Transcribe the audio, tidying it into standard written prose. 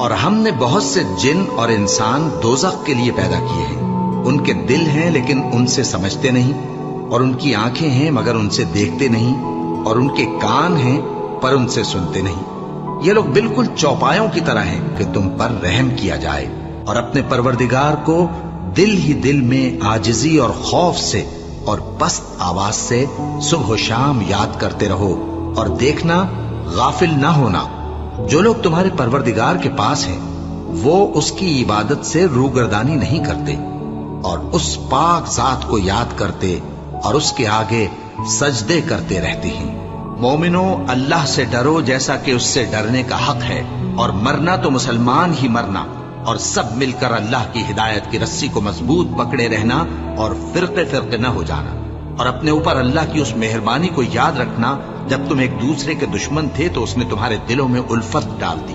और हमने बहुत से जिन और इंसान दोज़ख के लिए पैदा किए हैं। उनके दिल हैं लेकिन उनसे समझते नहीं, और उनकी आंखें हैं मगर उनसे देखते नहीं, और उनके कान हैं पर उनसे सुनते नहीं। ये लोग बिल्कुल चौपायों की तरह हैं कि तुम पर रहम किया जाए। और अपने परवरदिगार को दिल ही दिल में आजिजी और खौफ से और पस्त आवाज से सुबह शाम याद करते रहो, और देखना गाफिल ना होना। जो लोग तुम्हारे परवरदिगार के पास हैं वो उसकी इबादत से रूगर्दानी नहीं करते, और उस पाक जात को याद करते और उसके आगे सजदे करते रहते हैं। मोमिनो, अल्लाह से डरो जैसा कि उससे डरने का हक है, और मरना तो मुसलमान ही मरना, और सब मिलकर अल्लाह की हिदायत की रस्सी को मजबूत पकड़े रहना और फिरके फिरके न हो जाना। और अपने ऊपर अल्लाह की उस मेहरबानी को याद रखना, जब तुम एक दूसरे के दुश्मन थे तो उसने तुम्हारे दिलों में उल्फत डाल दी,